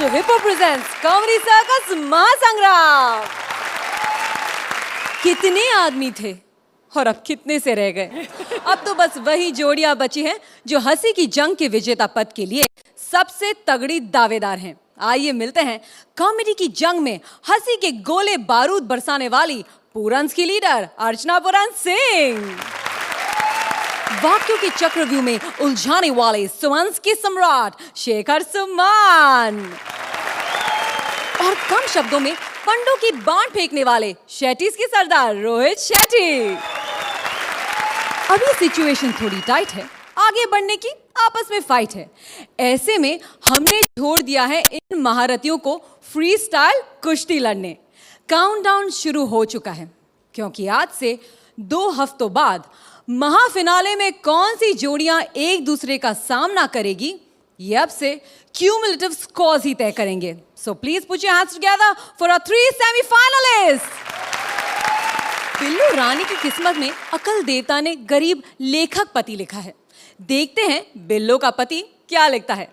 Show Hipi presents comedy circus महासंग्राम। कितने आदमी थे और अब कितने से रह गए? अब तो बस वही जोड़ियां बची हैं जो हंसी की जंग के विजेता पद के लिए सबसे तगड़ी दावेदार हैं। आइए मिलते हैं कॉमेडी की जंग में हंसी के गोले बारूद बरसाने वाली पुरंस की लीडर अर्चना पुरंस सिंह, वाक्यों के चक्रव्यूह में उलझाने वाले सुमंस के सम्राट शेखर सुमन और कम शब्दों में पंडों की बाण फेंकने वाले शेट्टीज के सरदार रोहित शेट्टी। अभी सिचुएशन थोड़ी टाइट है, आगे बढ़ने की आपस में फाइट है। ऐसे में हमने छोड़ दिया है इन महारथियों को फ्री स्टाइल कुश्ती लड़ने। काउंटडाउन शुरू हो चुका है क्योंकि आज से 2 हफ्तों बाद महाफिनाले में कौन सी जोड़ियां एक दूसरे का सामना करेगी ये अब से क्यूमुलेटिव स्कोर्स ही तय करेंगे। So please put your hands together for our 3 semifinalist. Billu Rani की किस्मत में अकल देवता ने गरीब लेखक पति लिखा है। देखते हैं बिल्लो का पति क्या लिखता है।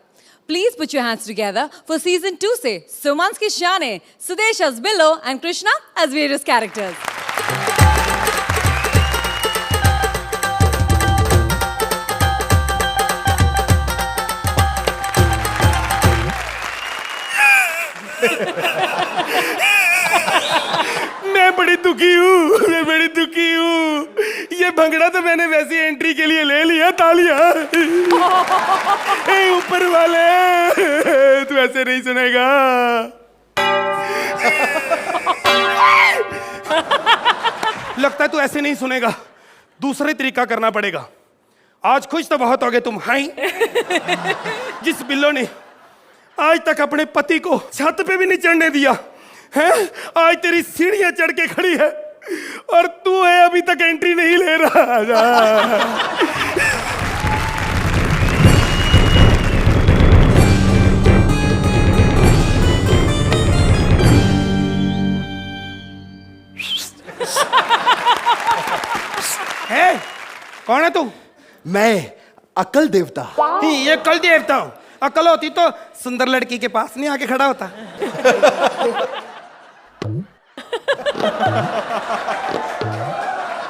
Please put your hands together for season 2 से सुमंस के शाने Sudesh as Billo and Krishna as various characters. मैं बड़ी दुखी हूँ। ये भंगड़ा तो मैंने वैसी एंट्री के लिए ले लिया, तालियां। ए ऊपर वाले, तू ऐसे नहीं सुनेगा। लगता है तू ऐसे नहीं सुनेगा, दूसरे तरीका करना पड़ेगा। आज खुश तो बहुत हो गए तुम, हाई। जिस बिल्लो ने आज तक अपने पति को छत पे भी नहीं चढ़ने दिया है, आज तेरी सीढ़ियां चढ़ के खड़ी है और तू है अभी तक एंट्री नहीं ले रहा। है कौन है तू? मैं अकल देवता। ये कल देवता हूं। अकल होती तो सुंदर लड़की के पास नहीं आके खड़ा होता।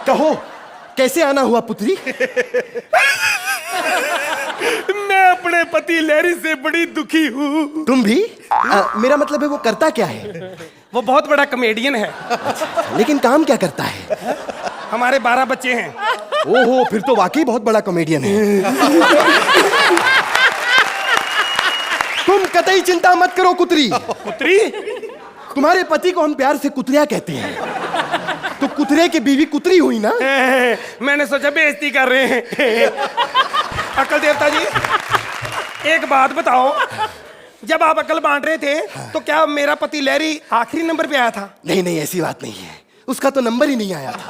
कहो कैसे आना हुआ पुत्री? मैं अपने पति लहरी से बड़ी दुखी हूँ। तुम भी? मेरा मतलब है वो करता क्या है? वो बहुत बड़ा कॉमेडियन है। लेकिन काम क्या करता है? हमारे 12 बच्चे हैं। ओहो, फिर तो वाकई बहुत बड़ा कॉमेडियन है। तुम कतई चिंता मत करो कुतरी। पुत्री? तुम्हारे पति को हम प्यार से कुतरिया कहते हैं, तो कुतरे की बीवी कुतरी हुई ना। मैंने सोचा बेइज्जती कर रहे हैं। अकल देवता जी, एक बात बताओ, जब आप अकल बांट रहे थे तो क्या मेरा पति लहरी आखिरी नंबर पे आया था? नहीं नहीं, ऐसी बात नहीं है, उसका तो नंबर ही नहीं आया था।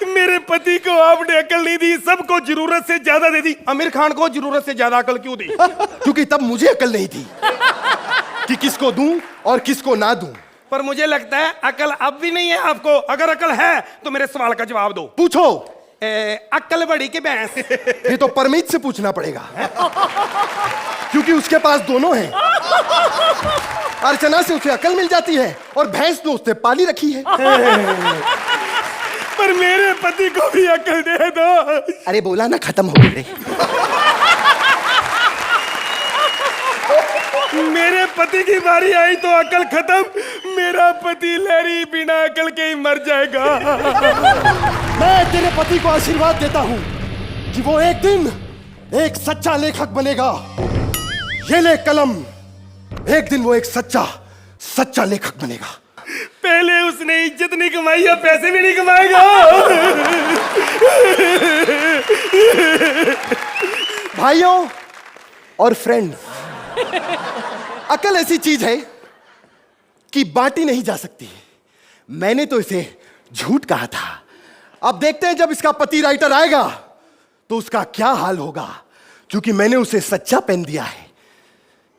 मेरे पति को आपने अकल नहीं दी, सबको जरूरत से ज्यादा दे दी। आमिर खान को जरूरत से ज्यादा अकल क्यों दी? क्योंकि तब मुझे अकल नहीं थी कि किसको दूं और किसको ना दूं। पर मुझे लगता है अकल अब भी नहीं है आपको। अगर अकल है तो मेरे सवाल का जवाब दो। पूछो। अकल बड़ी के भैंस? ये तो परमीत से पूछना पड़ेगा, क्योंकि उसके पास दोनों हैं। अर्चना से उसे अकल मिल जाती है और भैंस तो उसने पाली रखी है। पर मेरे पति को भी अकल दे दो। अरे बोला ना, खत्म हो गए। मेरे पति की बारी आई तो अकल खत्म। मेरा पति लहरी बिना अकल के ही मर जाएगा। मैं तेरे पति को आशीर्वाद देता हूं कि वो एक दिन एक सच्चा लेखक बनेगा। ये ले कलम, एक दिन वो एक सच्चा लेखक बनेगा। पहले उसने इज्जत नहीं कमाई है, पैसे भी नहीं कमाएगा। भाइयों और फ्रेंड्स, अकल ऐसी चीज है कि बांटी नहीं जा सकती। मैंने तो इसे झूठ कहा था। अब देखते हैं जब इसका पति राइटर आएगा तो उसका क्या हाल होगा, क्योंकि मैंने उसे सच्चा पेन दिया है।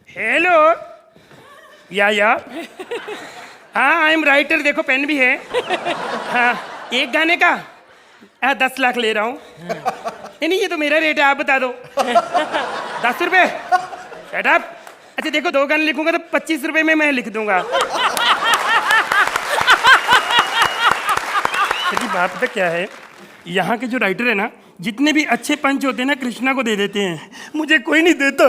हेलो या हाँ, आई एम राइटर। देखो पेन भी है। हाँ, एक गाने का 10 लाख ले रहा हूँ। नहीं ये तो मेरा रेट है, आप बता दो। 10 रुपए। Shut up. अच्छा देखो 2 गाने लिखूंगा तो 25 रुपए में मैं लिख दूंगा। बात पता क्या है, यहाँ के जो राइटर है ना, जितने भी अच्छे पंच होते हैं ना, कृष्णा को दे देते हैं, मुझे कोई नहीं देता।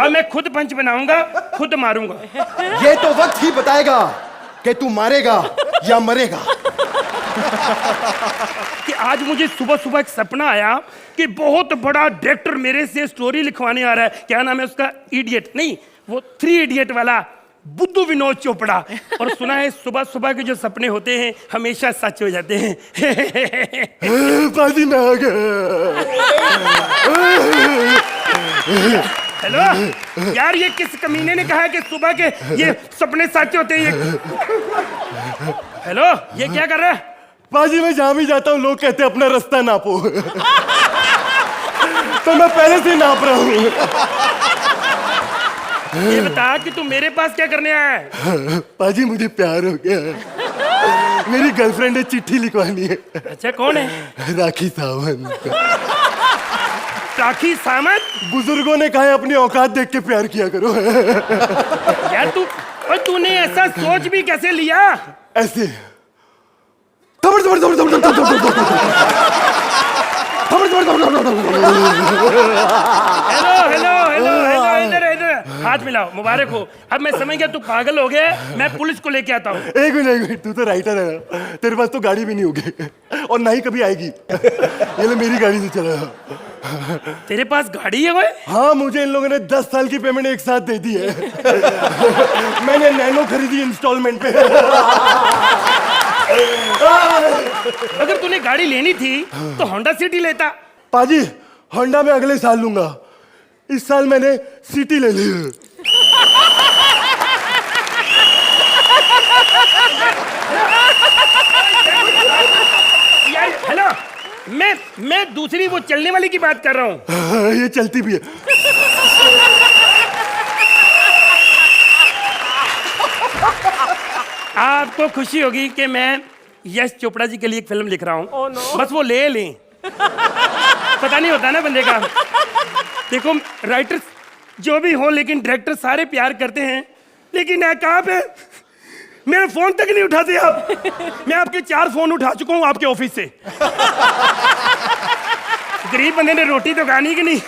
अब मैं खुद पंच बनाऊंगा, खुद मारूंगा। ये तो वक्त ही बताएगा कि तू मारेगा या मरेगा। कि आज मुझे सुबह सुबह एक सपना आया कि बहुत बड़ा डायरेक्टर मेरे से स्टोरी लिखवाने आ रहा है। क्या नाम है उसका? इडियट नहीं, वो 3 इडियट वाला, बुद्धू विनोद चोपड़ा। और सुना है सुबह सुबह के जो सपने होते हैं हमेशा सच हो जाते हैं। पाजी में आ गया। हेलो यार, ये किस कमीने ने कहा है कि सुबह के ये सपने सच होते हैं? हेलो, ये क्या कर रहा है? पाजी मैं जहां भी जाता हूँ लोग कहते हैं अपना रास्ता नापो। तो मैं पहले से नाप रहा हूँ। ये बता कि तू मेरे पास क्या करने आया है? पाजी मुझे प्यार हो गया। मेरी गर्लफ्रेंड है, चिट्ठी लिखवानी है। अच्छा कौन है? राखी सावंत। राखी सावंत? बुजुर्गों ने कहा है अपनी औकात देख के प्यार किया करो। यार तूने ऐसा सोच भी कैसे लिया? ऐसे थमड़ थमड़ थमड़ थमड़ थमड़ थमड़ हेलो हेलो हेलो हेलो, इधर इधर हाथ मिलाओ, मुबारक हो। अब मैं समझ गया तू पागल हो गया, मैं पुलिस को लेके आता हूँ। एक मिनट, तू तो राइटर है ना, तेरे पास तो गाड़ी भी नहीं होगी और ना ही कभी आएगी। ये ले मेरी गाड़ी से चला। तेरे पास गाड़ी है कोई? हाँ, मुझे इन लोगों ने 10 साल की पेमेंट एक साथ दे दी है। मैंने नैनो खरीदी इंस्टॉलमेंट पे। अगर तूने गाड़ी लेनी थी तो होंडा सिटी लेता। पाजी होंडा में अगले साल लूंगा, इस साल मैंने सिटी ले ली। यार हेलो, मैं दूसरी वो चलने वाली की बात कर रहा हूँ। ये चलती भी है। आपको खुशी होगी कि मैं यश चोपड़ा जी के लिए एक फिल्म लिख रहा हूँ। oh, no. बस वो ले लें। पता नहीं होता ना बंदे का। देखो राइटर जो भी हो, लेकिन डायरेक्टर सारे प्यार करते हैं, लेकिन कहाँ पे मेरा फोन तक नहीं उठाते आप। मैं आपके 4 फोन उठा चुका हूँ आपके ऑफिस से। गरीब बंदे ने रोटी तो खानी कि नहीं।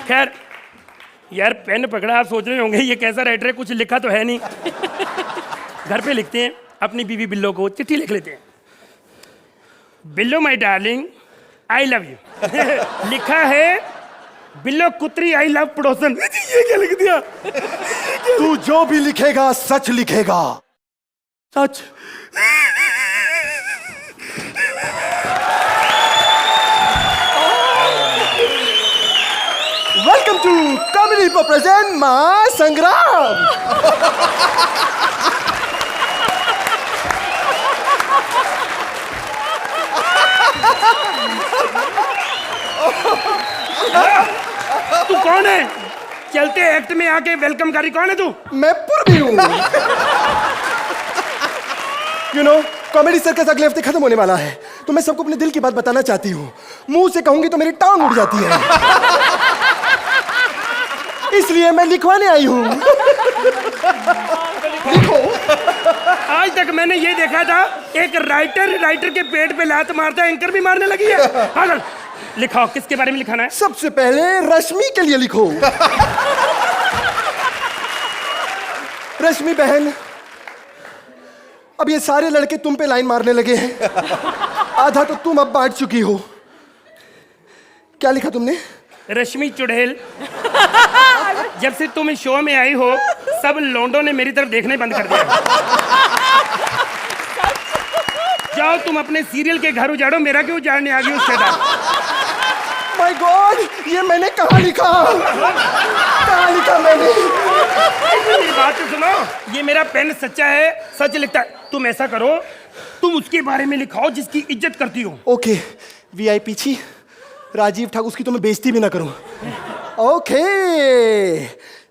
खैर यार, पेन पकड़ा, आप सोच रहे होंगे ये कैसा राइटर है, कुछ लिखा तो है नहीं। घर पे लिखते हैं, अपनी बीवी बिल्लो को चिट्ठी लिख लेते हैं। बिल्लो my darling, I love you. लिखा है बिल्लो कुतरी, आई लव पड़ोसन। ये क्या लिख दिया? तू जो भी लिखेगा सच लिखेगा। सच? वेलकम टू कॉमेडी पर प्रेजेंट मां संग्राम। तू कौन है? चलते एक्ट में आके वेलकम करी, कौन है तू? मैं पूर्वी हूँ। यू नो, कॉमेडी सर्कस अगले हफ्ते खत्म होने वाला है, तो मैं सबको अपने दिल की बात बताना चाहती हूँ। मुंह से कहूंगी तो मेरी टांग उड़ जाती है, इसलिए मैं लिखवाने आई हूँ। लिखो। आज तक मैंने ये देखा था एक राइटर के पेट पे लात मारता है, एंकर भी मारने लगी है। पागल। लिखाओ, किसके बारे में लिखाना है? सबसे पहले रश्मि के लिए लिखो। रश्मि बहन, अब ये सारे लड़के तुम पे लाइन मारने लगे हैं, आधा तो तुम अब बांट चुकी हो। क्या लिखा तुमने? रश्मि चुड़ैल, जब से तुम इस शो में आई हो सब लोंडो ने मेरी तरफ देखने बंद कर दिया। जाओ तुम अपने सीरियल के घर उजाड़ो, मेरा क्यों उजाड़ने आ गई उससे? माय गॉड, ये मैंने कहाँ लिखा? कहाँ लिखा मैंने? मेरी बात तो सुनो, ये मेरा पेन सच्चा है, सच लिखता है। तुम ऐसा करो, तुम उसके बारे में लिखाओ जिसकी इज्जत करती हो। ओके, वीआईपी छी राजीव ठाकुर, उसकी तो मैं बेइज्जती भी ना करूं। ओके,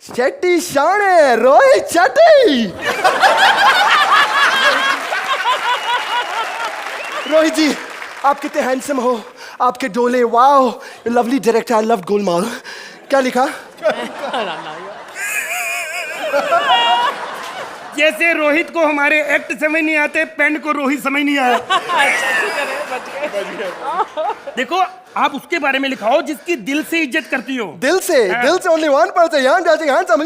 चट्टी शाणे रोहित चट्टी। रोहित जी, आप कितने हैंडसम हो, आपके डोले, wow, lovely director, I love Golmaal. क्या लिखा? जैसे रोहित को हमारे एक्ट समझ नहीं आते, पेंट को रोहित समझ नहीं आया। देखो आप उसके बारे में लिखाओ जिसकी दिल से इज्जत करती हो। दिल से only one person, young judging handsome,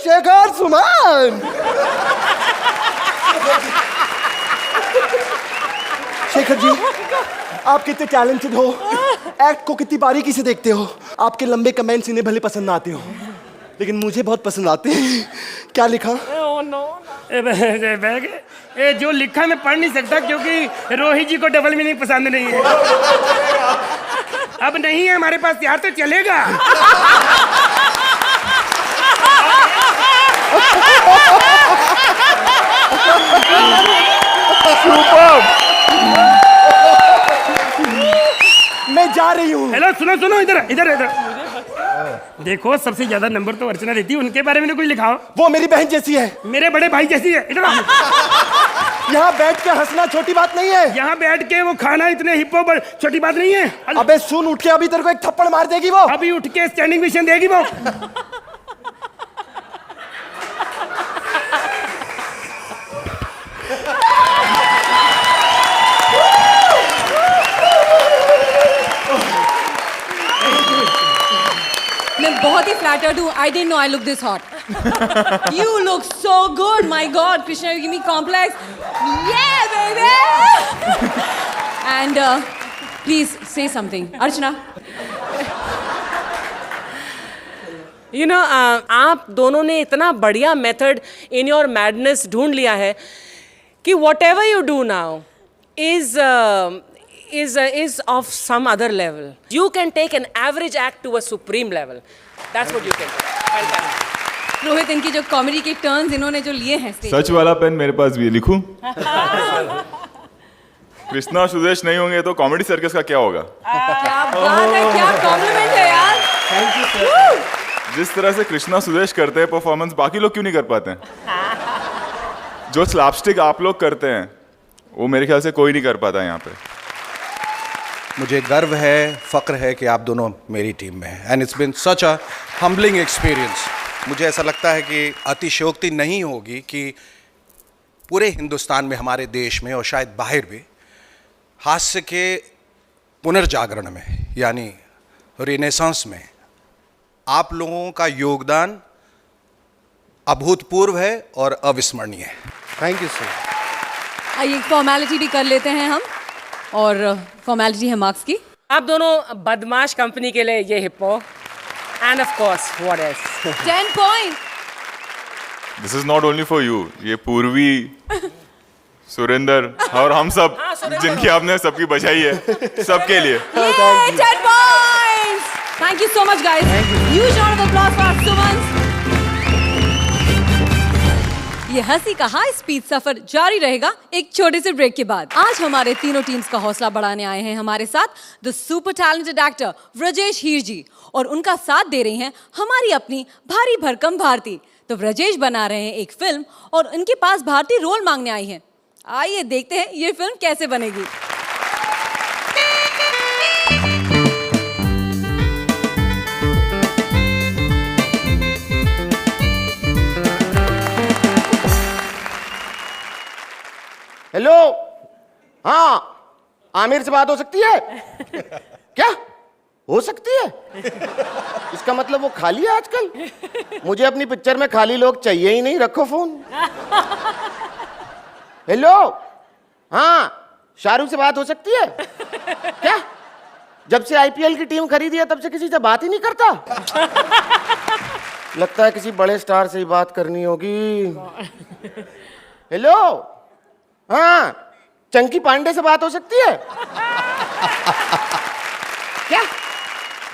Shekhar Suman. Shekhar ji, आप कितने टैलेंटेड हो, एक्ट को कितनी बारीकी से देखते हो। आपके लंबे कमेंट्स इन्हें भले पसंद ना आते हो, लेकिन मुझे बहुत पसंद आते हैं। क्या लिखा? ये जो लिखा मैं पढ़ नहीं सकता क्योंकि रोहित जी को डबल मीनिंग पसंद नहीं है। अब नहीं है हमारे पास यार तो चलेगा। मैं जा रही हूँ। हेलो सुनो सुनो, इधर इधर इधर देखो, सबसे ज्यादा नंबर तो अर्चना देती है, उनके बारे में कुछ लिखाओ। वो मेरी बहन जैसी है, मेरे बड़े भाई जैसी है। इधर यहाँ बैठ के हंसना छोटी बात नहीं है। यहाँ बैठ के वो खाना इतने हिप्पो पर छोटी बात नहीं है। अबे सुन, उठ के अभी तेरे को एक थप्पड़ मार देगी वो। अभी उठ के स्टैंडिंग मिशन देगी वो। मैं बहुत ही फ्लैटर्ड हूँ। I didn't know I look this hot. You look so good, my God. Krishna, you give me complex. Yeah, baby! And please say something. Archana. You know, आप दोनों ने इतना बढ़िया मेथड इन योर मैडनेस ढूंढ लिया है कि whatever you do now is of some other level. You can take an average act to a supreme level. That's what you can do. Well done. Rohit, इनकी जो कॉमेडी के turns इन्होंने जो लिए हैं स्टेज। सच वाला पेन मेरे पास भी है, लिखूं? कृष्णा सुदेश नहीं होंगे तो कॉमेडी सर्कस का क्या होगा? क्या बात है, क्या कॉम्प्लीमेंट है यार। Thank you sir. जिस तरह से कृष्णा सुदेश करते हैं परफॉर्मेंस, बाकी लोग क्यों नहीं कर पाते हैं? जो स्लैपस्टिक आप लोग करते हैं वो मेरे ख्याल से कोई नहीं कर पाता यहाँ पे। मुझे गर्व है, फक्र है कि आप दोनों मेरी टीम में हैं, and it's been such a humbling experience. मुझे ऐसा लगता है कि अतिशयोक्ति नहीं होगी कि पूरे हिंदुस्तान में, हमारे देश में और शायद बाहर भी, हास्य के पुनर्जागरण में यानी रिनेसांस में आप लोगों का योगदान अभूतपूर्व है और अविस्मरणीय है। Thank you sir. आइए फॉर्मेलिटी भी कर लेते हैं हम, और फॉर्मेलिटी है मार्क्स की। आप दोनों बदमाश कंपनी के लिए ये hippo, end of course what else. 10 point. This is not only for you, ये पूर्वी, सुरेंद्र और हम सब जिनकी आपने सबकी बचाई है, सबके लिए। 10 points. Thank you so much guys. Huge round of applause for Suman. ये हंसी का हाई स्पीड सफर जारी रहेगा एक छोटे से ब्रेक के बाद। आज हमारे तीनों टीम्स का हौसला बढ़ाने आए हैं हमारे साथ the super talented actor Vrajesh Hirjee, और उनका साथ दे रही हैं हमारी अपनी भारी भरकम भारती। तो व्रजेश बना रहे हैं एक फिल्म और उनके पास भारती रोल मांगने आई हैं। आइए देखते हैं ये फिल्म कैसे बनेगी। हेलो, हाँ, आमिर से बात हो सकती है? क्या हो सकती है? इसका मतलब वो खाली है आजकल। मुझे अपनी पिक्चर में खाली लोग चाहिए ही नहीं, रखो फोन। हेलो, हाँ, शाहरुख से बात हो सकती है? क्या जब से आईपीएल की टीम खरीदी है तब से किसी से बात ही नहीं करता? लगता है किसी बड़े स्टार से ही बात करनी होगी। हेलो, हाँ, चंकी पांडे से बात हो सकती है? क्या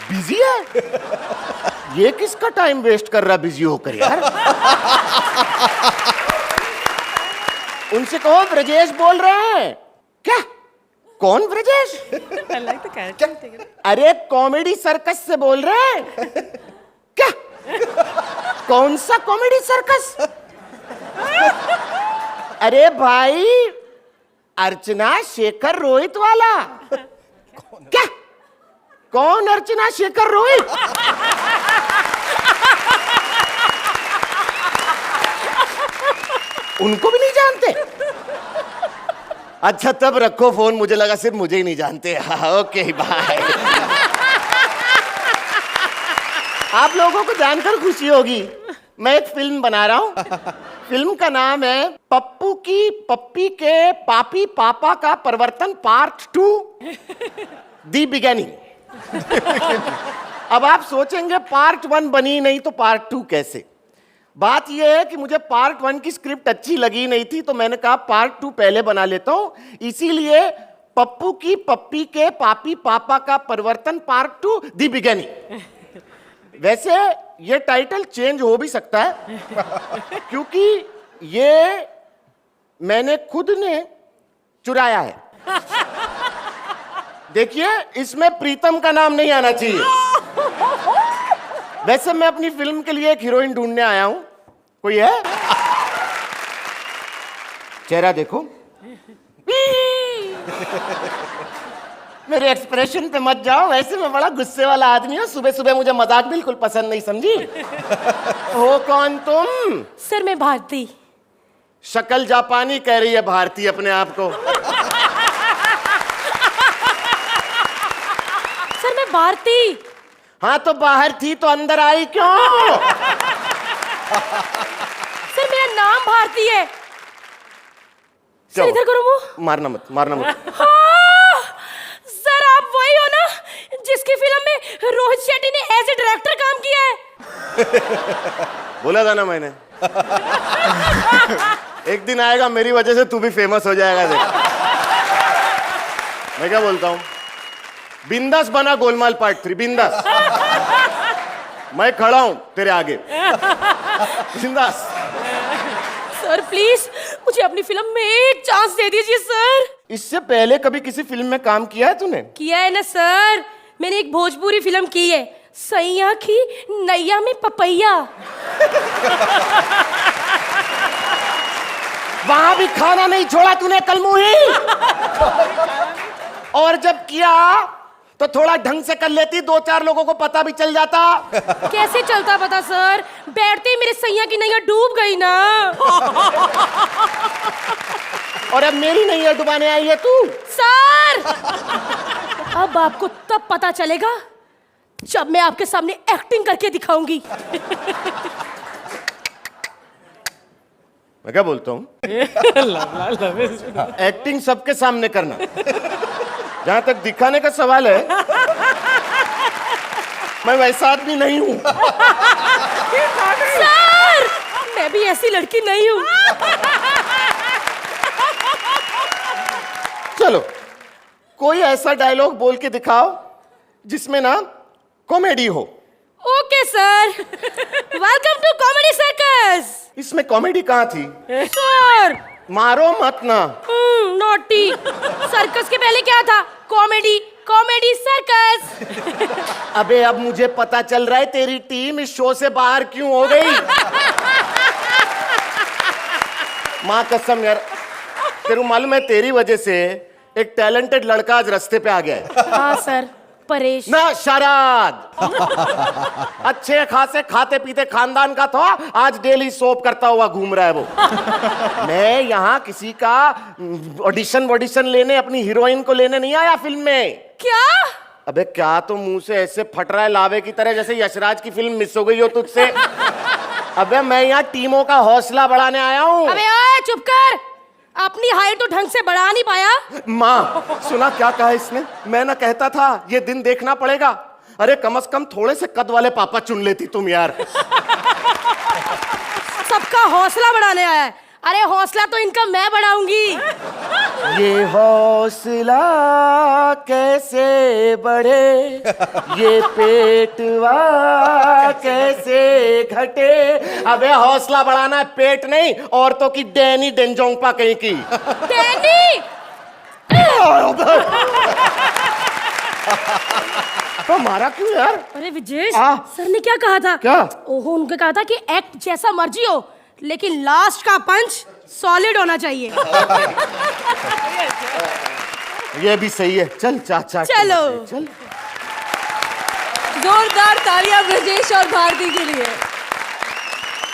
बिजी है? ये किसका टाइम वेस्ट कर रहा बिजी होकर यार? उनसे कहो ब्रजेश बोल रहे हैं। क्या? कौन ब्रजेश? अरे कॉमेडी सर्कस से बोल रहे हैं। क्या? कौन सा कॉमेडी सर्कस? अरे भाई, अर्चना शेखर रोहित वाला? क्या? कौन अर्चना शेखर रोहित? उनको भी नहीं जानते? अच्छा तब रखो फोन, मुझे लगा सिर्फ मुझे ही नहीं जानते। हाँ, ओके बाय। आप लोगों को जानकर खुशी होगी, मैं एक फिल्म बना रहा हूं। फिल्म का नाम है पप्पू की पप्पी के पापी पापा का परिवर्तन पार्ट 2 दी बिगेनिंग। अब आप सोचेंगे पार्ट 1 बनी नहीं तो पार्ट 2 कैसे? बात यह है कि मुझे पार्ट 1 की स्क्रिप्ट अच्छी लगी नहीं थी, तो मैंने कहा पार्ट 2 पहले बना लेता हूं। इसीलिए पप्पू की पप्पी के पापी पापा का परिवर्तन पार्ट 2 दी बिगेनिंग। वैसे ये टाइटल चेंज हो भी सकता है, क्योंकि ये मैंने खुद ने चुराया है। देखिए, इसमें प्रीतम का नाम नहीं आना चाहिए। वैसे मैं अपनी फिल्म के लिए एक हीरोइन ढूंढने आया हूं, कोई है? चेहरा देखो। मेरे एक्सप्रेशन पे मत जाओ, वैसे मैं बड़ा गुस्से वाला आदमी हूं। सुबह सुबह मुझे मजाक बिल्कुल पसंद नहीं, समझी? हो कौन तुम? सर मैं भारती। शक्ल जापानी कह रही है भारती अपने आप को। सर मैं भारती। हाँ तो बाहर थी तो अंदर आई क्यों? सर मेरा नाम भारती है। सर इधर करो मुंह। मारना मत, मारना मत। हाँ, सर आप वही हो ना जिसकी फिल्म में रोहित शेट्टी ने एज ए डायरेक्टर काम किया है? बोला था ना मैंने। एक दिन आएगा मेरी वजह से तू भी फेमस हो जाएगा। देख मैं क्या बोलता हूँ, बिंदास बना गोलमाल पार्ट 3, बिंदास। मैं खड़ा हूं तेरे आगे, बिंदास। सर प्लीज मुझे अपनी फिल्म में एक चांस दे दीजिए सर। इससे पहले कभी किसी फिल्म में काम किया है तूने? किया है ना सर, मैंने एक भोजपुरी फिल्म की है, सैया की नैया में पपैया। वहां भी खाना नहीं छोड़ा तूने कलमुही। और जब किया तो थोड़ा ढंग से कर लेती, 2-4 लोगों को पता भी चल जाता। कैसे चलता पता सर, बैठते ही मेरे सैया की नैया डूब गई ना। और अब मेरी नैया डुबाने आई है तू? सर अब आपको तब पता चलेगा जब मैं आपके सामने एक्टिंग करके दिखाऊंगी। मैं क्या बोलता हूँ, एक्टिंग सबके सामने करना, जहां तक दिखाने का सवाल है मैं वैसा आदमी नहीं हूं। सर मैं भी ऐसी लड़की नहीं हूं। चलो कोई ऐसा डायलॉग बोल के दिखाओ जिसमें ना कॉमेडी हो। Okay sir, welcome to comedy circus. इसमें कॉमेडी कहाँ थी? सर मारो मत ना। नॉटी। सर्कस के पहले क्या था? Comedy, comedy circus. अबे अब मुझे पता चल रहा है तेरी टीम इस शो से बाहर क्यों हो गई। माँ कसम यार, तेरू मालूम है तेरी वजह से एक टैलेंटेड लड़का आज रास्ते पे आ गया है। हाँ सर, परेश। ना शराद। अच्छे खासे खाते पीते खानदान का था, आज डेली सोप करता हुआ घूम रहा है वो। मैं यहाँ किसी का ऑडिशन लेने, अपनी हीरोइन को लेने नहीं आया फिल्म में। क्या? अबे क्या तो मुंह से ऐसे फट रहा है लावे की तरह, जैसे यशराज की फिल्म मिस हो गई हो तुझसे। अबे मैं यहाँ टीमों का हौसला बढ़ाने आया हूँ। अबे ओए चुप कर, अपनी हाइट तो ढंग से बढ़ा नहीं पाया। माँ सुना क्या कहा इसने? मैं ना कहता था ये दिन देखना पड़ेगा। अरे कम से कम थोड़े से कद वाले पापा चुन लेती तुम यार। सबका हौसला बढ़ाने आया है। अरे हौसला तो इनका मैं बढ़ाऊंगी। ये हौसला कैसे बढ़े, ये पेटवा कैसे घटे। अबे हौसला बढ़ाना है, पेट नहीं। औरतों की डैनी डेंजोंगपा कहीं की। डैनी तो मारा क्यों यार? अरे विजेश, हाँ। सर ने क्या कहा था? क्या? ओहो, उनका कहा था कि एक्ट जैसा मर्जी हो, लेकिन लास्ट का पंच सॉलिड होना चाहिए। ये भी सही है। चल चाचा चलो। चल। जोरदार तालियां ब्रजेश और भारती के लिए।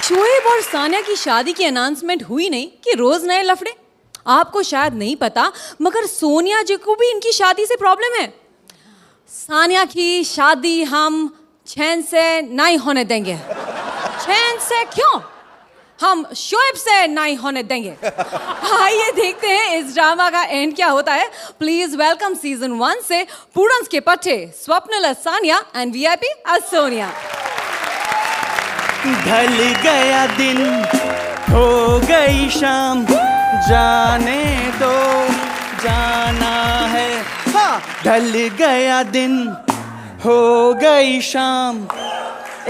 शोएब और सानिया की शादी की अनाउंसमेंट हुई नहीं कि रोज नए लफड़े। आपको शायद नहीं पता मगर सोनिया जी को भी इनकी शादी से प्रॉब्लम है। सानिया की शादी हम चैन से नहीं होने देंगे। चैन से क्यों? हम शोएब से नहीं होने देंगे। आइए देखते हैं इस ड्रामा का एंड क्या होता है। प्लीज वेलकम सीजन 1 से पूरन्स के पट्टे स्वप्निल सानिया एंड वीआईपी सोनिया। ढल गया दिन, हो गई शाम, जाने दो जाना है। हाँ, ढल गया दिन, हो गई शाम।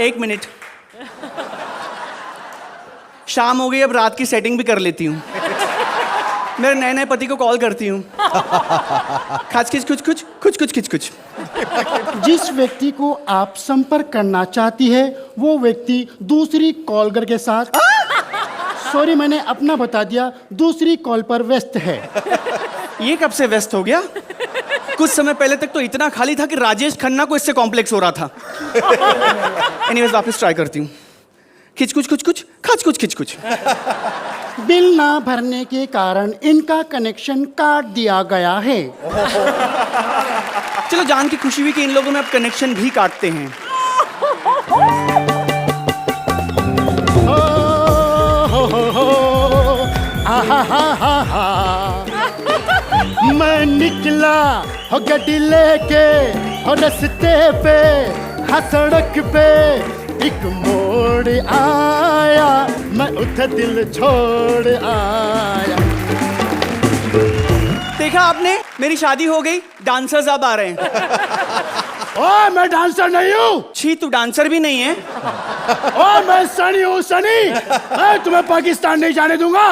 1 मिनट, शाम हो गई, अब रात की सेटिंग भी कर लेती हूँ। मेरे नए नए पति को कॉल करती हूँ। खच खिच कुछ कुछ कुछ कुछ खिच कुछ। जिस व्यक्ति को आप संपर्क करना चाहती है वो व्यक्ति दूसरी कॉलर के साथ सॉरी मैंने अपना बता दिया, दूसरी कॉल पर व्यस्त है। ये कब से व्यस्त हो गया? कुछ समय पहले तक तो इतना खाली था कि राजेश खन्ना को इससे कॉम्प्लेक्स हो रहा था। एनीवेज वापस ट्राई करती हूँ। खिच कुछ कुछ कुछ खच कुछ खिच कुछ। बिल ना भरने के कारण इनका कनेक्शन काट दिया गया है। चलो जान की खुशी हुई कि इन लोगों में अब कनेक्शन भी काटते हैं। मैं निकला हो गड्डी लेके हो रस्ते पे, हाँ सड़क पे एक मोड़ आया, मैं उधर दिल छोड़ आया। देखा आपने, मेरी शादी हो गई, डांसर्स अब आ रहे हैं। ओए मैं डांसर नहीं हूँ। छी, तू डांसर भी नहीं है। ओए मैं सनी हूँ, सनी। मैं तुम्हें पाकिस्तान नहीं जाने दूंगा।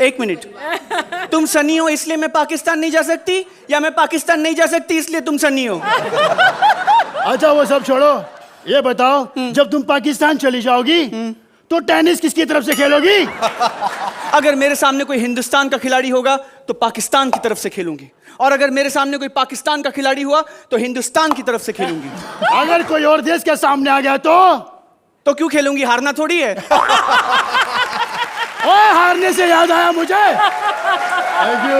1 मिनट, तुम सनी हो इसलिए मैं पाकिस्तान नहीं जा सकती, या मैं पाकिस्तान नहीं जा सकती इसलिए तुम सनी हो? अच्छा वो सब छोड़ो, ये बताओ जब तुम पाकिस्तान चली जाओगी तो टेनिस किसकी तरफ से खेलोगी? अगर मेरे सामने कोई हिंदुस्तान का खिलाड़ी होगा तो पाकिस्तान की तरफ से खेलूंगी, और अगर मेरे सामने कोई पाकिस्तान का खिलाड़ी हुआ तो हिंदुस्तान की तरफ से खेलूंगी। अगर कोई और देश के सामने आ गया तो क्यों खेलूंगी? हारना थोड़ी है। ओए हारने से याद आया मुझे। Thank you.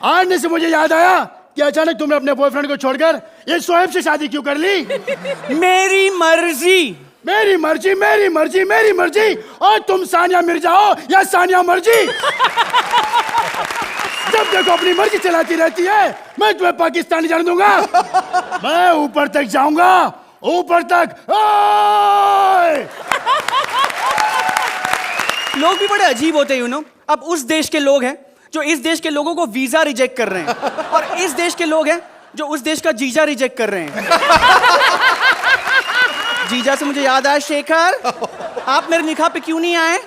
हारने से मुझे याद आया कि अचानक तुमने अपने बॉयफ्रेंड को छोड़कर ये शोएब से शादी क्यों कर ली? मेरी मर्जी। मेरी मर्जी, मेरी मर्जी, मेरी मर्जी। और तुम सानिया मिर्जा हो या सानिया मर्जी? जब देखो अपनी मर्जी चलाती रहती है। मैं तुम्हें पाकिस्तान नहीं जाने दूंगा। मैं ऊपर तक जाऊंगा, ऊपर तक। लोग भी बड़े अजीब होते हैं, यू नो। अब उस देश के लोग हैं जो इस देश के लोगों को वीजा रिजेक्ट कर रहे हैं, और इस देश के लोग हैं जो उस देश का जीजा रिजेक्ट कर रहे हैं। जीजा से मुझे याद आया, शेखर आप मेरे निकाह पे क्यों नहीं आए?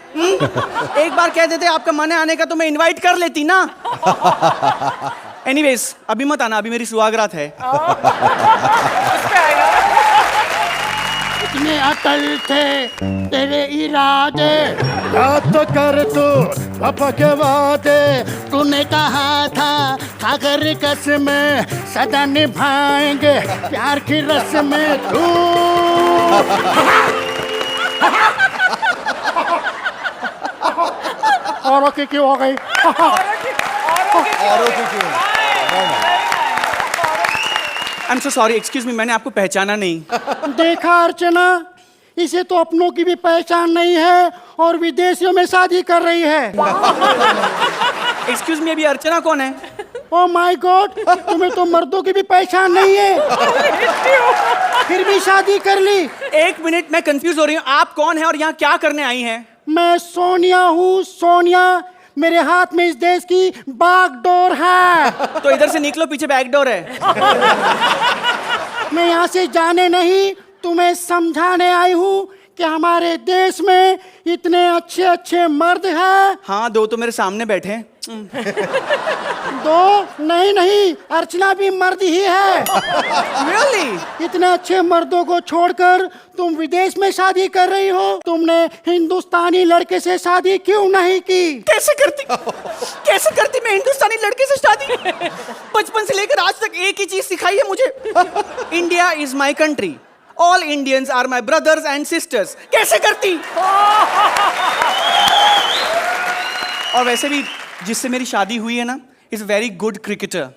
एक बार कह देते आपका मन है आने का तो मैं इनवाइट कर लेती ना। एनीवेज अभी मत आना, अभी मेरी सुहागरात है। इतने अटल थे तेरे इरादे, याद तो कर तू पापा के वादे। तूने कहा था खाकर कसमें सदा निभाएंगे प्यार की रस्में। तू औरों की क्यों हो गई? औरों की क्यों? I am so sorry, excuse me, मैंने आपको पहचाना नहीं। देखा अर्चना, इसे तो अपनों की भी पहचान नहीं है और विदेशियों में शादी कर रही है। एक्सक्यूज मी, अभी अर्चना कौन है? ओ माय गॉड, तुम्हें तो मर्दों की भी पहचान नहीं है, फिर भी शादी कर ली। 1 मिनट, मैं कंफ्यूज हो रही हूँ। आप कौन है और यहाँ क्या करने आई हैं? मैं सोनिया हूँ, सोनिया। मेरे हाथ में इस देश की बागडोर है। तो इधर से निकलो, पीछे बैकडोर है। मैं यहाँ से जाने नहीं, तुम्हें समझाने आई हूँ कि हमारे देश में इतने अच्छे अच्छे मर्द हैं। हाँ, 2 तो मेरे सामने बैठे हैं। दो नहीं नहीं, अर्चना भी मर्द ही है। रियली? इतने अच्छे मर्दों को छोड़कर तुम विदेश में शादी कर रही हो। तुमने हिंदुस्तानी लड़के से शादी क्यों नहीं की? कैसे करती मैं हिंदुस्तानी लड़के से शादी? बचपन से लेकर आज तक एक ही चीज सिखाई है मुझे, India is my country, all Indians are my brothers and sisters. कैसे करती? और वैसे भी जिससे मेरी शादी हुई है ना, इज वेरी गुड क्रिकेटर।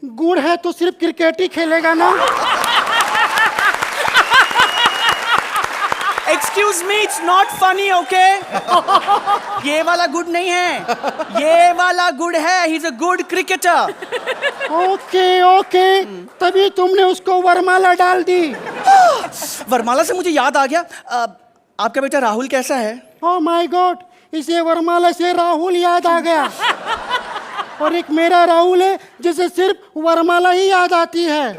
गुड़ है तो सिर्फ क्रिकेट ही खेलेगा ना? Excuse me, it's not funny, okay? ये वाला गुड नहीं है, ये वाला गुड है, he is a good cricketer. Okay okay, तभी तुमने उसको वरमाला डाल दी। वरमाला से मुझे याद आ गया, आपका बेटा राहुल कैसा है? ओह माय गॉड, इसे वरमाला से राहुल याद आ गया। और एक मेरा राहुल है जिसे सिर्फ वरमाला ही याद आती है।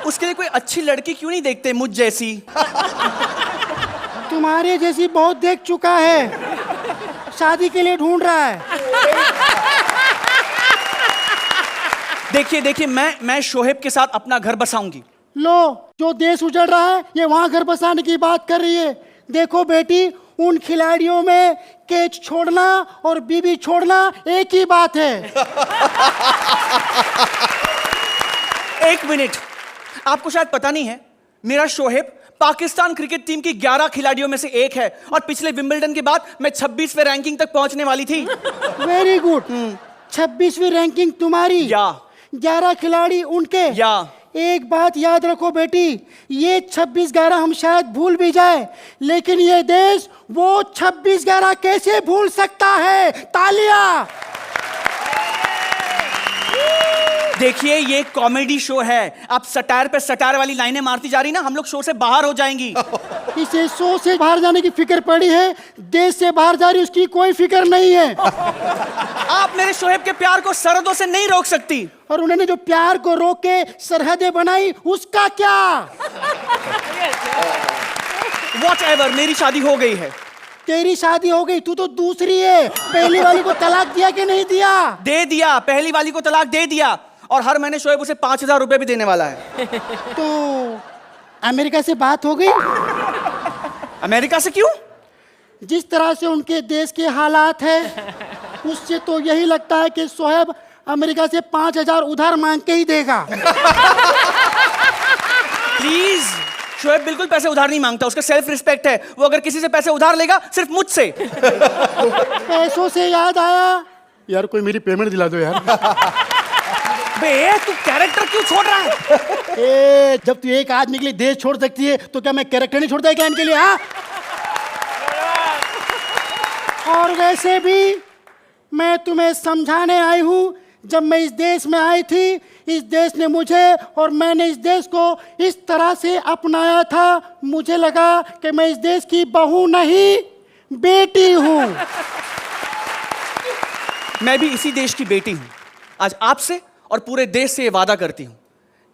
उसके लिए कोई अच्छी लड़की क्यों नहीं देखते मुझ जैसी? तुम्हारे जैसी बहुत देख चुका है, शादी के लिए ढूंढ रहा है। देखिए मैं शोहेब के साथ अपना घर बसाऊंगी। लो, जो देश उजड़ रहा है ये वहां घर बसाने की बात कर रही है। देखो बेटी, उन खिलाड़ियों में कैच छोड़ना और बीबी छोड़ना एक ही बात है। एक मिनट, आपको शायद पता नहीं है, मेरा शोहेब पाकिस्तान क्रिकेट टीम की 11 खिलाड़ियों में से एक है, और पिछले विंबलडन के बाद मैं 26वें रैंकिंग तक पहुंचने वाली थी। Very good. 26वीं रैंकिंग तुम्हारी, या 11 खिलाड़ी उनके। या एक बात याद रखो बेटी, ये 26-11 हम शायद भूल भी जाए, लेकिन ये देश वो 26-11 कैसे भूल सकता है? तालियां। देखिए, ये कॉमेडी शो है, आप सटायर पे सटायर वाली लाइनें मारती जा रही ना, हम लोग शो से बाहर हो जाएंगी। इसे शो से बाहर जाने की फिक्र पड़ी है, देश से बाहर जा रही उसकी कोई फिक्र नहीं है। आप मेरे शोहेब के प्यार को सरहदों से नहीं रोक सकती। और उन्होंने जो प्यार को रोक के सरहदें बनाई, उसका क्या? Whatever, मेरी शादी हो गई है। तेरी शादी हो गई, तू तो दूसरी है। पहली वाली को तलाक दिया कि नहीं दिया? दे दिया, पहली वाली को तलाक दे दिया, और हर महीने शोएब उसे 5000 रुपए भी देने वाला है। तो अमेरिका से बात हो गई? अमेरिका से क्यों? जिस तरह से उनके देश के हालात है, उससे तो यही लगता है कि शोएब अमेरिका से 5000 उधार मांग के ही देगा। प्लीज, शोएब बिल्कुल पैसे उधार नहीं मांगता, उसका सेल्फ रिस्पेक्ट है। वो अगर किसी से पैसे उधार लेगा, सिर्फ मुझसे। पैसों से याद आया, यार कोई मेरी पेमेंट दिला दो यार। बे, तू कैरेक्टर क्यों छोड़ रहा है? ए, जब तू एक आदमी के लिए देश छोड़ सकती है, तो क्या मैं कैरेक्टर नहीं छोड़ता है क्या इनके लिए? हाँ। और वैसे भी मैं तुम्हें समझाने आई हूं, जब मैं इस देश में आई थी, इस देश ने मुझे और मैंने इस देश को इस तरह से अपनाया था, मुझे लगा कि मैं इस देश की बहू नहीं, बेटी हूं। मैं भी इसी देश की बेटी हूं। आज आपसे और पूरे देश से ये वादा करती हूं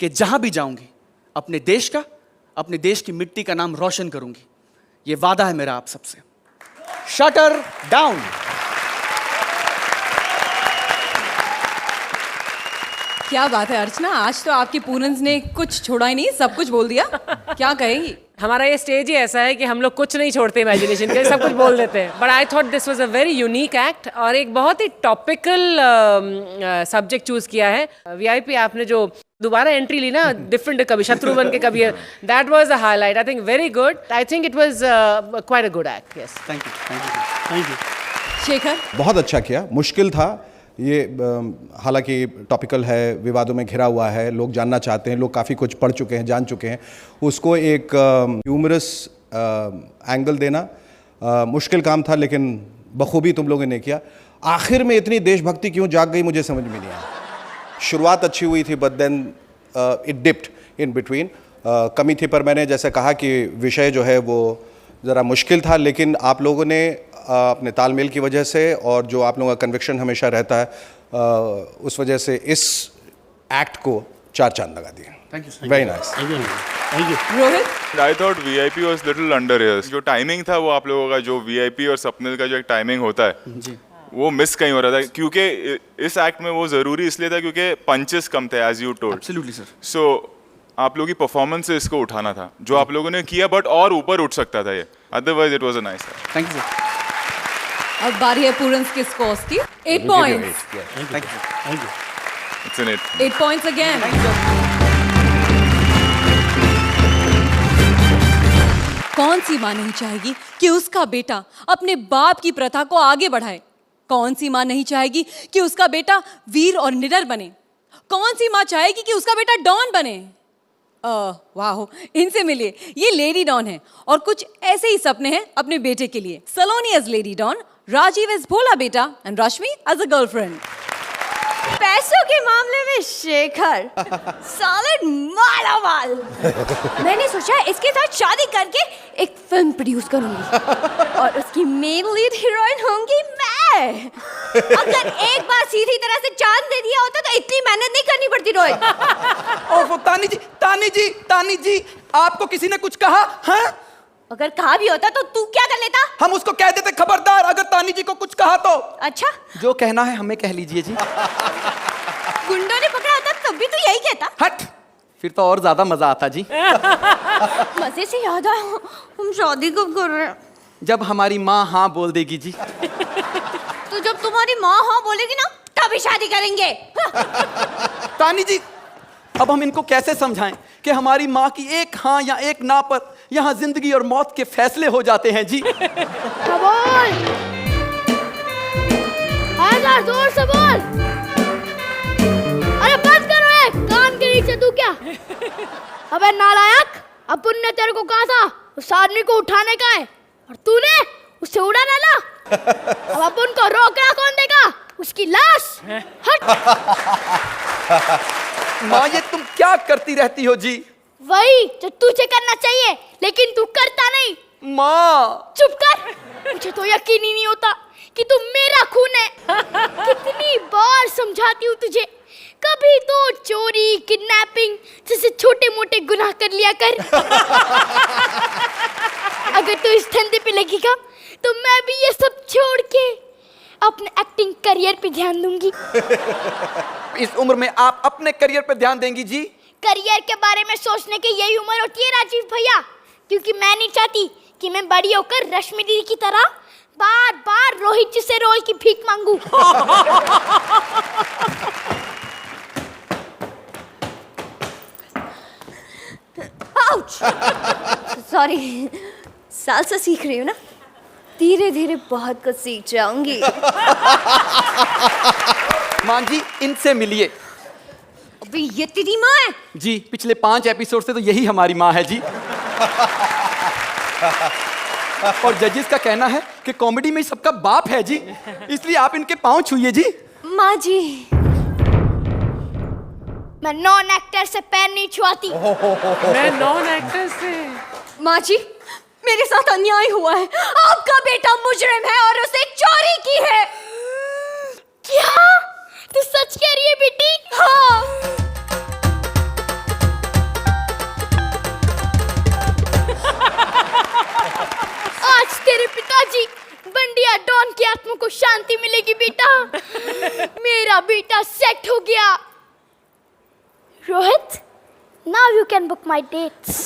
कि जहां भी जाऊंगी, अपने देश का, अपने देश की मिट्टी का नाम रोशन करूंगी। ये वादा है मेरा आप सबसे। Shutter down. क्या बात है अर्चना, आज तो आपकी पूनन्स ने कुछ छोड़ा ही नहीं, सब कुछ बोल दिया। क्या कहेगी? हमारा ये स्टेज ही ऐसा है कि हम लोग कुछ नहीं छोड़ते इमेजिनेशन के, सब कुछ बोल देते हैं। But I thought this was a very unique act, और एक बहुत ही टॉपिकल सब्जेक्ट चूज किया है। वीआईपी आपने जो दोबारा एंट्री ली ना, डिफरेंट, कभी शत्रु बन के कभी, that was a highlight. I think very good. I think it was quite a good act. Yes, thank you. Shekhar, बहुत अच्छा किया। मुश्किल था ये, हालांकि टॉपिकल है, विवादों में घिरा हुआ है, लोग जानना चाहते हैं, लोग काफ़ी कुछ पढ़ चुके हैं, जान चुके हैं। उसको एक ह्यूमरस एंगल देना मुश्किल काम था, लेकिन बखूबी तुम लोगों ने किया। आखिर में इतनी देशभक्ति क्यों जाग गई, मुझे समझ में नहीं आया। शुरुआत अच्छी हुई थी, but then it dipped in between. कमी थी, पर मैंने जैसे कहा कि विषय जो है वो ज़रा मुश्किल था, लेकिन आप लोगों ने अपने तालमेल की वजह से और जो आप लोगों का कन्विक्शन हमेशा रहता है, उस वजह से इस एक्ट को 4 चांद लगा दिए। Thank you. Very nice. Rohit, I thought VIP was little under here. जो टाइमिंग था वो आप लोगों का, जो वीआईपी और सपने का जो एक टाइमिंग होता है, वो मिस कहीं हो रहा था, क्योंकि इस एक्ट में वो ज़रूरी इसलिए था क्योंकि पंचेस कम थे, as you told. Absolutely sir. So आप लोगों की परफॉर्मेंस से इसको उठाना था, जो आप लोगों ने किया, बट और ऊपर उठ सकता था ये, otherwise it was a nice. Thank you sir. अब बारी है पूरन्स के स्कोर्स की। 8 points. Thank you. It's an 8 points again. कौन सी माँ नहीं चाहेगी कि उसका बेटा अपने बाप की प्रथा को आगे बढ़ाए? कौन सी माँ नहीं चाहेगी कि उसका बेटा वीर और निडर बने? कौन सी माँ चाहेगी कि उसका बेटा डॉन बने? वाह, इनसे मिलिए, ये लेडी डॉन है और कुछ ऐसे ही सपने हैं अपने बेटे के लिए। Saloni as lady don, Rajiv as भोला बेटा and Rashmi as a girlfriend. पैसों के मामले में शेखर सॉलिड मालामाल। मैंने सोचा इसके साथ शादी करके एक फिल्म प्रोड्यूस करूंगी और उसकी मेन लीड हीरोइन होंगी मैं। अगर एक बार सीधी तरह से चांद दे दिया होता तो इतनी मेहनत नहीं करनी पड़ती रोहित। ओह तानी जी, आपको किसी ने कुछ कहा? हाँ? अगर कहा भी होता तो तू क्या कर लेता? हम उसको कह देते खबरदार अगर तानी जी को कुछ कहा तो। अच्छा, जो कहना है हमें कह लीजिए जी। गुंडों ने पकड़ा होता तब भी तो यही कहता। हट, फिर तो और ज्यादा मजा आता जी। मजे से याद आया, हम शादी कब कर रहे हैं? जब हमारी माँ हाँ बोल देगी जी। तो जब तुम्हारी माँ हाँ बोलेगी ना तभी शादी करेंगे। तानी जी, अब हम इनको कैसे समझाएं कि हमारी माँ की एक हाँ या एक ना पर यहाँ जिंदगी और मौत के फैसले हो जाते हैं जी। बोल, जोर से बोल। अरे बंद करो ये, कान के नीचे तू क्या? अबे नालायक, अपन ने तेरे को कहा था उस आदमी को उठाने का है और तूने उसे उड़ा डाला। अब अपन को रोकना कौन देगा? उसकी लाश। हट। माँ, ये तुम क्या करती रहती हो जी? वही जो तुझे करना चाहिए लेकिन तू करता नहीं। माँ चुप कर, मुझे तो यकीन ही नहीं होता कि तू मेरा खून है। कितनी बार समझाती हूँ तुझे, कभी तो चोरी किडनैपिंग जैसे छोटे मोटे गुनाह कर लिया कर। अगर तू इस धंधे पे लगेगा तो मैं भी ये सब छोड़ के अपने एक्टिंग करियर पे ध्यान दूंगी। इस उम्र में आप अपने करियर पे ध्यान देंगी जी? करियर के बारे में सोचने की यही उम्र होती है राजीव भैया, क्योंकि मैं नहीं चाहती कि मैं बड़ी होकर रश्मि दीदी की तरह बार बार रोहित जी से रोल की भीख मांगू। सॉरी, सालसा सीख रही हूँ ना, धीरे धीरे बहुत कुछ सीख जाऊंगी। माँ जी, इनसे मिलिए। अबे ये तेरी माँ है? जी, पिछले 5 एपिसोड से तो यही हमारी माँ है जी। और जजेस का कहना है कि कॉमेडी में सबका बाप है जी, इसलिए आप इनके पांव छूइए जी। माँ जी, मैं नॉन एक्टर से पैर नहीं छुआती। मैं नॉन एक्टर से। माँ जी, मेरे साथ अन्याय हुआ है। आपका बेटा मुजरिम है और उसने चोरी की है। क्या तू सच कह रही है बेटी? हाँ। आज तेरे पिताजी बंडिया डॉन की आत्मा को शांति मिलेगी बेटा। मेरा बेटा सेट हो गया। Rohit, now you can book my dates.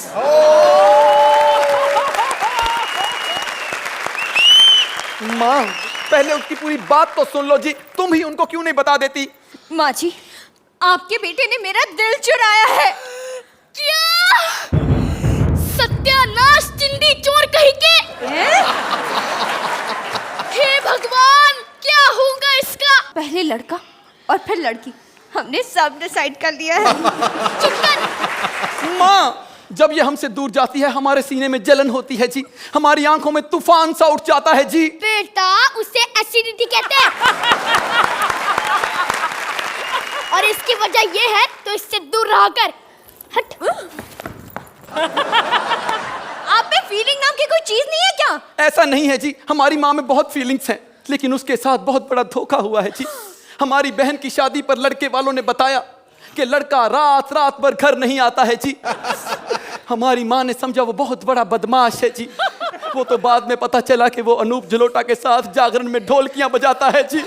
माँ, पहले उसकी पूरी बात तो सुन लो जी, तुम ही उनको क्यों नहीं बता देती? माँ जी, आपके बेटे ने मेरा दिल चुराया है। क्या? सत्यानाश चिंदी चोर कहीं के। हे भगवान, क्या होगा इसका? पहले लड़का और फिर लड़की, हमने सब डिसाइड कर लिया है। चुप कर। माँ, जब ये हमसे दूर जाती है हमारे सीने में जलन होती है जी, हमारी आंखों में तूफान सा उठ जाता है जी। बेटा, उसे एसिडिटी कहते हैं। और इसकी वजह ये है तो इससे दूर रहा कर। हट। आप में फीलिंग नाम की कोई चीज नहीं है क्या? ऐसा नहीं है जी, हमारी माँ में बहुत फीलिंग्स हैं, लेकिन उसके साथ बहुत बड़ा धोखा हुआ है जी। हमारी बहन की शादी पर लड़के वालों ने बताया कि लड़का रात रात भर घर नहीं आता है जी। हमारी माँ ने समझा वो बहुत बड़ा बदमाश है जी। वो तो बाद में पता चला कि वो अनूप जलोटा के साथ जागरण में ढोलकियां बजाता है जी।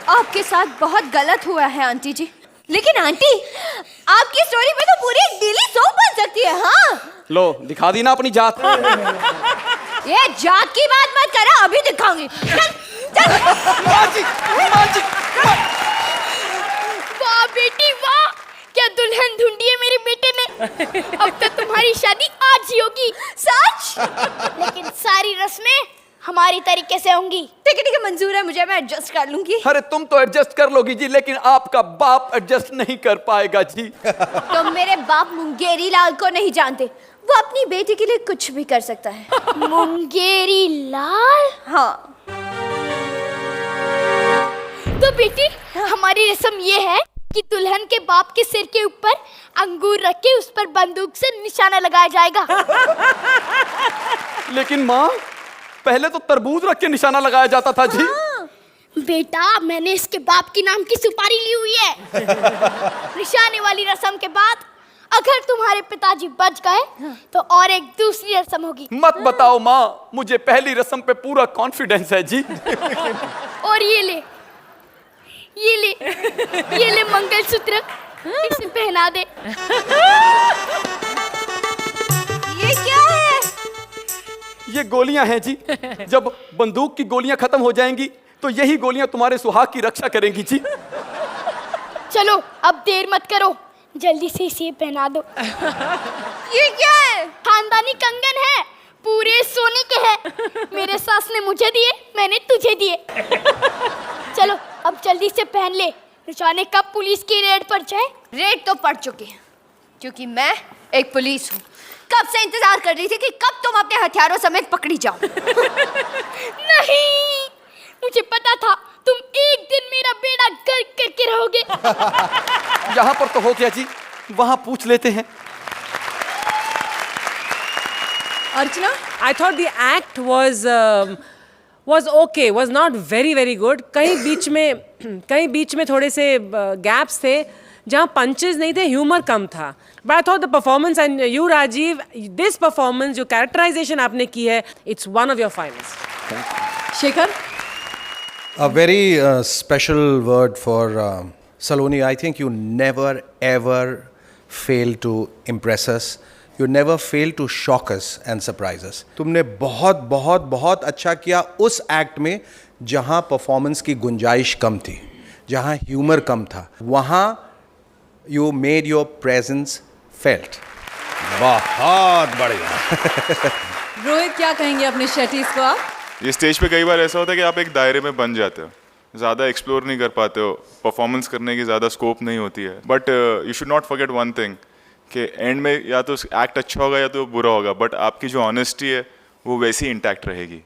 आपके साथ बहुत गलत हुआ है आंटी जी। लेकिन आंटी, आपकी स्टोरी में तो पूरी डेली सोप बन सकती है। हाँ, लो दिखा दी ना अपनी जात। ये जात की बात मत करो, अभी दिखाऊंगी। चल, चल। वाह बेटी वाह, क्या दुल्हन ढूंढी है मेरे बेटे ने। अब तो तुम्हारी शादी आज ही होगी। सच? लेकिन सारी रस्में हमारी तरीके से होंगी। ठीक है मंजूर है मुझे, मैं एडजस्ट कर लूंगी। अरे तुम तो एडजस्ट कर लोगी जी, लेकिन आपका बाप एडजस्ट नहीं कर पाएगा जी। तुम मेरे बाप मुंगेरी लाल को नहीं जानते, वो अपनी बेटी के लिए कुछ भी कर सकता है। मुंगेरी लाल? हाँ। तो बेटी, हमारी रस्म ये है कि दुल्हन के बाप के सिर के ऊपर अंगूर रख के उस पर बंदूक से निशाना लगाया जाएगा। लेकिन माँ, पहले तो तरबूज रख के निशाना लगाया जाता था जी। बेटा, मैंने इसके बाप की नाम की सुपारी ली हुई है। निशाने वाली रस्म के बाद अगर तुम्हारे पिताजी बच गए तो और एक दूसरी रस्म होगी। मत बताओ माँ, मुझे पहली रस्म पे पूरा कॉन्फिडेंस है जी। और ये ले मंगलसूत्र, इसे पहना दे। ये क्या है? ये गोलियां हैं जी। जब बंदूक की गोलियां खत्म हो जाएंगी तो यही गोलियां तुम्हारे सुहाग की रक्षा करेंगी जी। चलो अब देर मत करो, जल्दी से इसे पहना दो। ये क्या है? खानदानी कंगन है, पूरे सोने के हैं। मेरे सास ने मुझे दिए, मैंने तुझे दिए। चलो अब जल्दी से पहन ले, न जाने कब पुलिस की रेड पड़ जाए। रेड तो पड़ चुकी है, क्योंकि मैं एक पुलिस हूँ। कब से इंतजार कर रही थी कि कब तुम अपने हथियारों समेत पकड़ी जाओ। नहीं, मुझे पता था तुम एक दिन मेरा बेड़ा गर्क करके रहोगे। यहाँ पर तो हो गया जी, वहाँ पूछ लेते हैं। अर्चना, I thought the act was okay, was not very good. कहीं बीच में थोड़े से gaps थे जहाँ punches नहीं थे, humor कम था. But I thought the performance, and you Rajiv, this performance जो characterization आपने की है, it's one of your finest. Shekhar, A very special word for Saloni. I think you never ever fail to impress us. You never fail to shock us and surprise us. तुमने बहुत बहुत बहुत अच्छा किया उस एक्ट में जहाँ परफॉर्मेंस की गुंजाइश कम थी, जहाँ ह्यूमर कम था, वहाँ you made your presence felt. बहुत बढ़िया। रोहित क्या कहेंगे अपने शेटीज को आप? ये स्टेज पे कई बार ऐसा होता है कि आप एक दायरे में बन जाते हो, ज़्यादा एक्सप्लोर नहीं कर पाते हो, परफॉर्मेंस करने की ज़्यादा स्कोप नहीं होती है. But you should not forget one thing कि एंड में या तो एक्ट अच्छा होगा या तो बुरा होगा, बट आपकी जो ऑनेस्टी है वो वैसी इंटैक्ट रहेगी.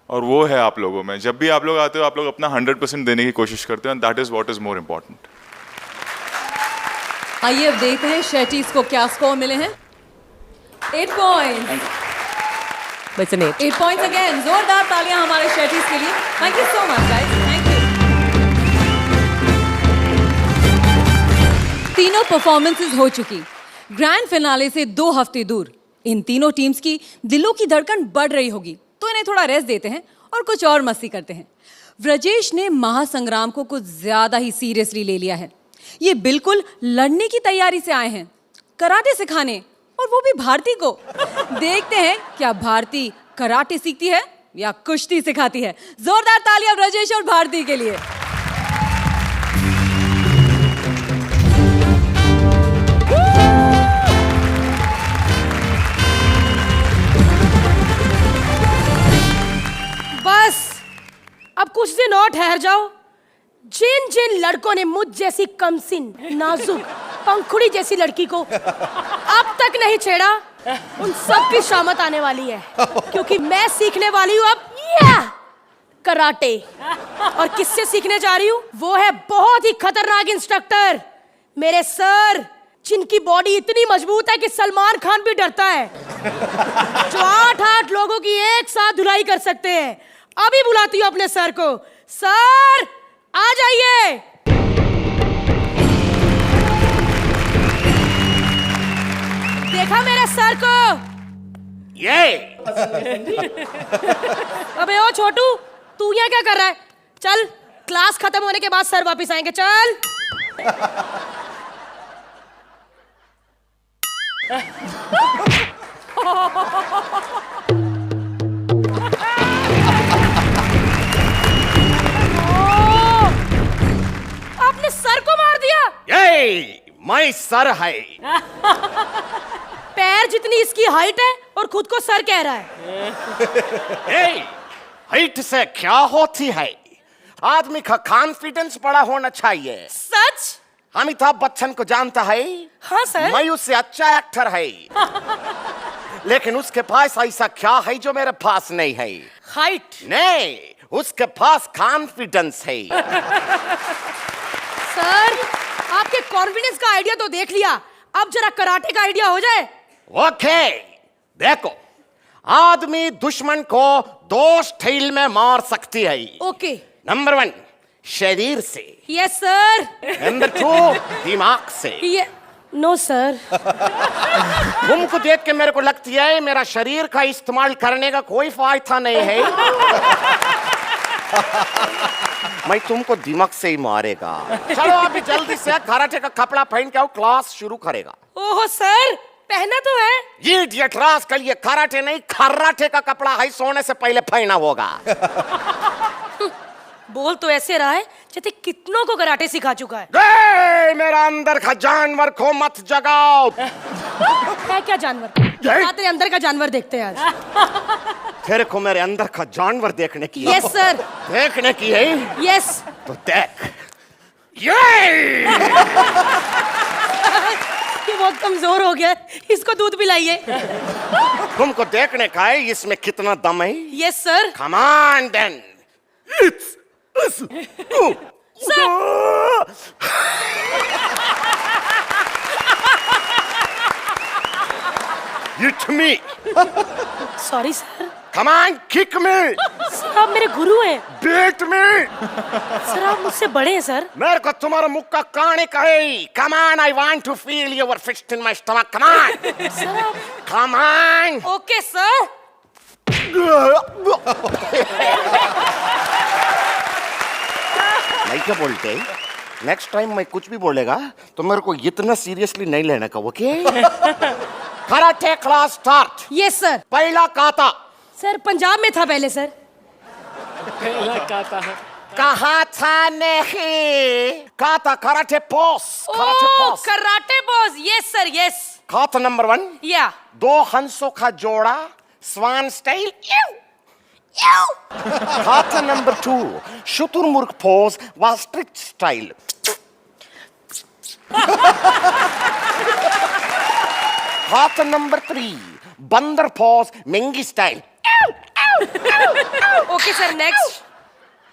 और वो है आप लोगों में. जब भी आप लोग आते हो, आप लोग अपना 100% देने की कोशिश करते हो, and that is what is more important. आइए अब देखते हैं शेटीज को क्या स्कोर मिले हैं. 8 points. It's an 8. 8 points again. जोरदार तालियां हमारे शेटीज के लिए. Thank you so much guys. Thank you. तीनों परफॉर्मेंसेस हो चुकी. ग्रैंड फिनाले से 2 हफ्ते दूर इन तीनों टीम्स की दिलों की धड़कन बढ़ रही होगी, तो इन्हें थोड़ा रेस्ट देते हैं और कुछ और मस्ती करते हैं. व्रजेश ने महासंग्राम को कुछ ज्यादा ही सीरियसली ले लिया है. ये बिल्कुल लड़ने की तैयारी से आए हैं, कराटे सिखाने, और वो भी भारती को. देखते हैं क्या भारती कराटे सीखती है या कुश्ती सिखाती है. जोरदार तालियां व्रजेश और भारती के लिए. बस अब कुछ दिन और ठहर जाओ. जिन जिन लड़कों ने मुझ जैसी कमसिन, नाजुक, पंखुड़ी जैसी लड़की को अब तक नहीं छेड़ा, उन सब की शामत आने वाली है, क्योंकि मैं सीखने वाली हूँ अब कराटे. और किससे सीखने जा रही हूँ? वो है बहुत ही खतरनाक इंस्ट्रक्टर, मेरे सर, जिनकी बॉडी इतनी मजबूत है कि सलमान खान भी डरता है, जो 8-8 लोगों की एक साथ धुलाई कर सकते हैं. अभी बुलाती हूँ अपने सर को. सर आ जाइए. देखा मेरे सर को? ये अबे ओ छोटू, तू यहाँ क्या कर रहा है? चल, क्लास खत्म होने के बाद सर वापस आएंगे, चल। आपने सर को मार दिया। ये मैं सर है। पैर जितनी इसकी हाइट है और खुद को सर कह रहा है। हाइट से क्या होती है? आदमी का कॉन्फिडेंस बड़ा होना चाहिए। सच? अमिताभ बच्चन को जानता है? हाँ सर। मैं उससे अच्छा एक्टर है। लेकिन उसके पास ऐसा क्या है जो मेरे पास नहीं है? हाइट। नहीं, उसके पास कॉन्फिडेंस है। सर, आपके कॉन्फिडेंस का आइडिया तो देख लिया, अब जरा कराटे का आइडिया हो जाए। ओके, देखो, आदमी दुश्मन को 2 स्टाइल में मार सकती है। ओके। नंबर 1 शरीर से, यस सर। नंबर 2 दिमाग से। ये नो सर। तुमको देख के मेरे को लगती है मेरा शरीर का इस्तेमाल करने का कोई फायदा नहीं है। मैं तुमको दिमाग से ही मारेगा। चलो अभी जल्दी से कराटे का कपड़ा पहन के आओ, क्लास शुरू करेगा। ओहो सर, पहना तो है। ये इडियट रास्कल, ये कराटे नहीं कराटे का कपड़ा है, सोने से पहले पहना होगा। बोल तो ऐसे रहा है जैसे कितनों को कराटे सिखा चुका है। मेरा अंदर का जानवर को मत जगाओ। है क्या जानवर? तेरे अंदर का जानवर देखते हैं आज। तेरे को मेरे अंदर का जानवर देखने की? Yes sir. देखने की है? यस। तो देख। ये बहुत कमजोर हो गया, इसको दूध पिलाइए। तुमको देखने का है इसमें कितना दम है? Yes sir. Come on then. Hit me. Sorry sir. Come on, kick me. Sir आप मेरे गुरु हैं। Beat me. सर आप मुझसे बड़े हैं सर। मेरे को तुम्हारा मुक्का काने का है। Come on, I want to feel your fist in my stomach. Come on. Sir आप। Come on. Okay sir. नहीं क्या बोलते? नेक्स्ट टाइम मैं कुछ भी बोलेगा तो मेरे को इतना सीरियसली नहीं लेने का, okay? Karate class start. Yes sir. पहला काता। सर पंजाब में था पहले सर। कहा था नहीं? काता karate pose. Karate pose. Karate pose. Yes sir yes. काता नंबर 1। या 2 हंसों का जोड़ा, स्वान स्टाइल। काता नंबर 2 शुतुरमुर्ग पोज, वास्ट्रिच स्टाइल। काता नंबर 3 बंदर pose, monkey style. Okay sir next.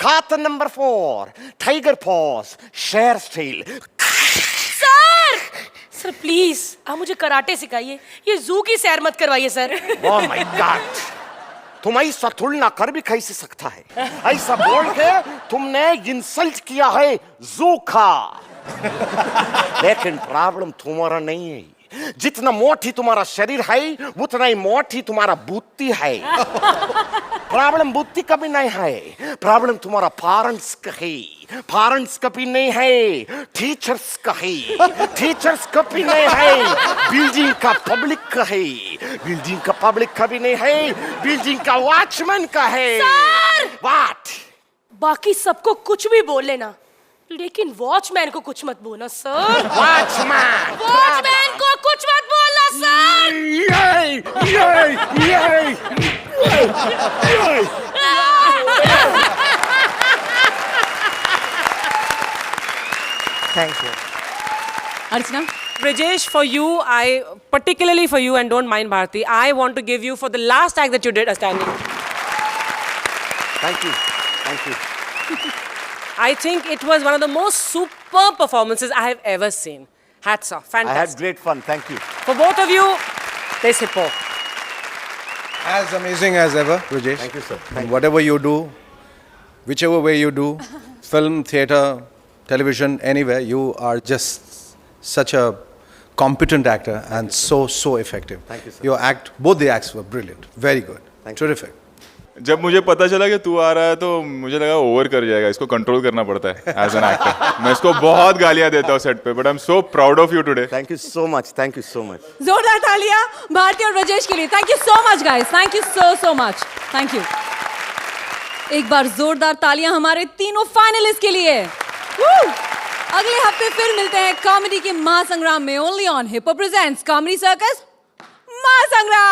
काता नंबर 4 टाइगर पोज, शेर स्टाइल। सर सर प्लीज आप मुझे कराटे सिखाइए, ये जू की सैर मत करवाइए सर। ओह माय गॉड, तुम ऐसा तुलना कर भी कैसे सकता है? ऐसा बोल के तुमने इंसल्ट किया है जू का। लेकिन प्रॉब्लम तुम्हारा नहीं है। जितना मोटी तुम्हारा शरीर है उतना ही मोटी तुम्हारा बुद्धि है। प्रॉब्लम बुद्धि का भी नहीं है, प्रॉब्लम तुम्हारा पेरेंट्स का है। पेरेंट्स का भी नहीं है, टीचर्स का है। टीचर्स का भी नहीं है, बिल्डिंग का पब्लिक का है। बिल्डिंग का पब्लिक का भी नहीं है, बिल्डिंग का वॉचमैन का है। सर! व्हाट? बाकी सबको कुछ भी बोल लेना, लेकिन वॉचमैन को कुछ मत बोलना सर। वॉचमैन! वॉचमैन को कुछ मत बोलना sir. Thank you. Archana, Brajesh, for you, particularly for you, and don't mind Bharti, I want to give you for the last act that you did a standing. Thank you. Thank you. I think it was one of the most superb performances I have ever seen. Hats off. I had Fantastic. great fun. Thank you. For both of you, this hippo. As amazing as ever, Rajesh. Thank you, sir. Thank you. Whatever you do, whichever way you do, film, theatre, television, anywhere, you are just such a competent actor and so effective. Thank you, sir. Your act, both the acts were brilliant. Very good. Terrific. जब मुझे पता चला कि तू आ रहा है तो मुझे लगा ओवर कर जाएगा, इसको कंट्रोल करना पड़ता है एज एन एक्टर. मैं इसको बहुत गालियां देता हूँ सेट पे, but I am so proud of you today. Thank you so much, thank you so much. जोरदार तालियां भारती और ब्रजेश के लिए. Thank you so much guys, thank you so much, thank you. एक बार जोरदार तालियां हमारे तीनों फाइनलिस्ट के लिए. Woo! अगले हफ्ते फिर मिलते हैं कॉमेडी के महासंग्राम में, only on hip hop presents comedy circus महासंग्राम.